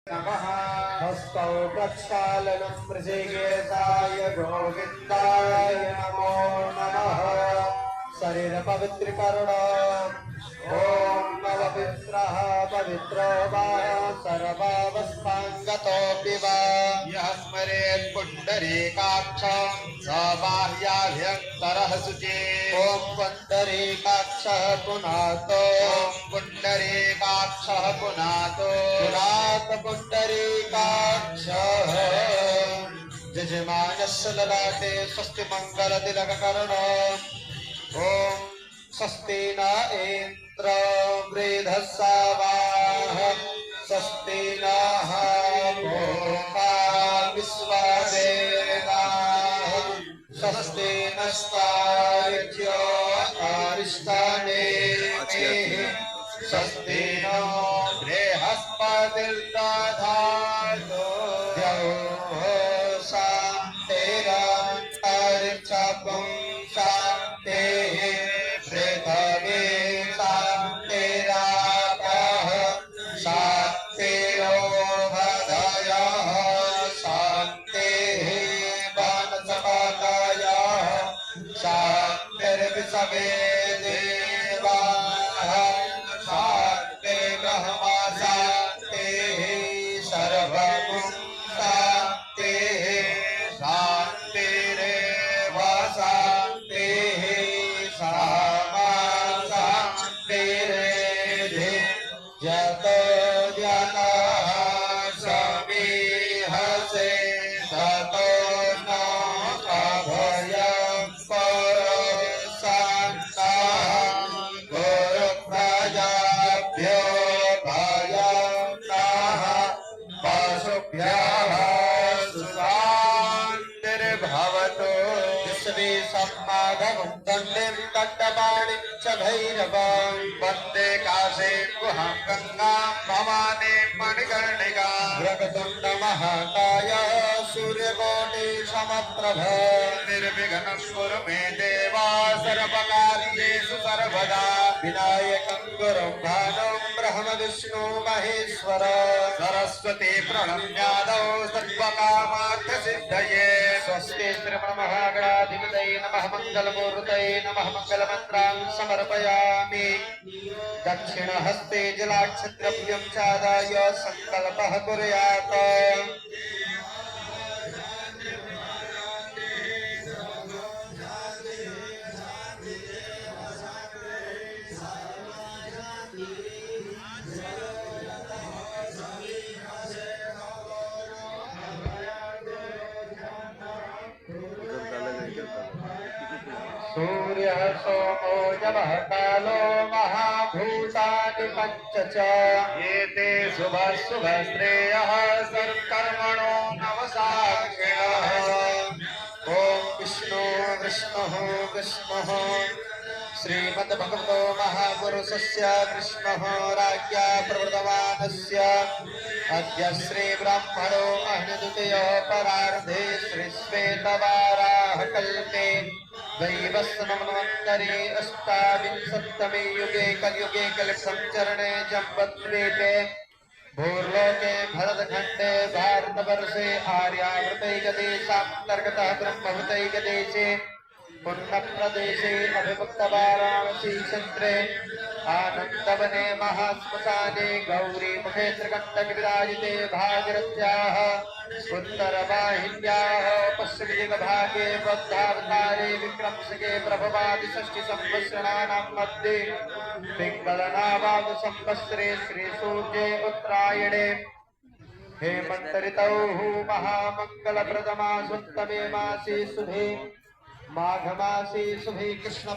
नमः हस्तौ प्रक्षालनं मृषिकेशाय गोविन्दाय नमो नमः शरीर पवित्रीकरण ॐ नववित्रः पवित्रो वा सर्वावस्थाङ्गतोऽपि वा यः स्मरेत् पुण्डरीकाक्षं स बाह्याभ्यन्तरः शुचिः ॐ पुण्डरीकाक्षः पुनातो पुण्डरीकाक्षः पुनातो पुनात पुण्डरीकाक्षः यजमानस्य ललाटे स्वस्ति मङ्गलतिलककर्ण ॐ स्वस्ति न इन्द्र वृधस्सवाः स्वस्ति नः पूषा विश्ववेदाः स्वस्ति नस्तार्क्ष्यो अरिष्टनेमिः स्वस्ति नो बृहस्पतिर्दधातु द्यौः शान्तिरन्तरिक्षं शान्तिः पृथिवी शान्तिरापः शान्तिरोषधयः शान्तिः वनस्पतयः शान्तिर्विश्वे देवाः शान्तिर्ब्रह्म शान्तिः सर्वं शान्तिः शान्तिरेव शान्तिः सामा शान्तिरेधि यतो जनः समीहसे ततो न अभयं परशान्तः गुरुप्रजाभ्यो भयं नः पशुभ्यः सुशान्तिर्भवतु विश्वे सम्माधवं दण्डिं कट्टपाणिं च भैरवं वन्दे काशे गुहां गङ्गां भवानी मणिकर्णिकां वक्रतुण्डमहाकाय सूर्यकोटिसमप्रभ निर्विघ्नं कुरु मे देव सर्वकार्येषु सर्वदा विनायकं गुरुं भानुं ब्रह्म विष्णु महेश्वर सरस्वती प्रणम्यादौ सर्वकामार्थसिद्धये स्वस्ति श्रीमन्महागणाधिपतये नमः मङ्गलमूर्तये नमः मङ्गलमन्त्रान् समर्पयामि दक्षिणहस्ते जलाक्षद्रव्यं चादाय सङ्कल्पः कुर्यात् सूर्यः सोमो जलः कालो महाभूतानि पञ्च च एते शुभश्रेयः सर्वकर्मणो नवसाक्षिणः ॐ विष्णु विष्णुः विष्णुः श्रीमद्भगवतो महापुरुषस्य कृष्णः राज्ञा प्रवृतमानस्य अद्य श्रीब्राह्मणो अह्निद्वितीयो परार्धे श्रीश्वेतवाराहकल्पे वैवस्वतमन्वन्तरे अष्टाविंशत्तमे युगे कलियुगे कलिसञ्चरणे जम्बद्वीपे भूर्लोके भरतखण्डे भारतवर्षे आर्यावृतैकदेशान्तर्गतः ब्रह्मभूतैकदेशे पुण्यप्रदेशे अभिमुक्तवाराणसी क्षेत्रे आनन्दवने महाश्मशाने गौरीमुखे त्रिकण्टकविराजिते भागीरथ्याः उत्तरवाहिन्याः पश्चिमदिग्भागे बुद्धावतारे विक्रमशके प्रभवादिषष्टिसंवत्सराणां मध्ये पिङ्गलनामाद संवत्सरे श्रीसूर्ये उत्तरायणे हेमन्तऋतौ महामङ्गलप्रदमासुत्तमे मासे शुभे माघ मासे शुभे कृष्ण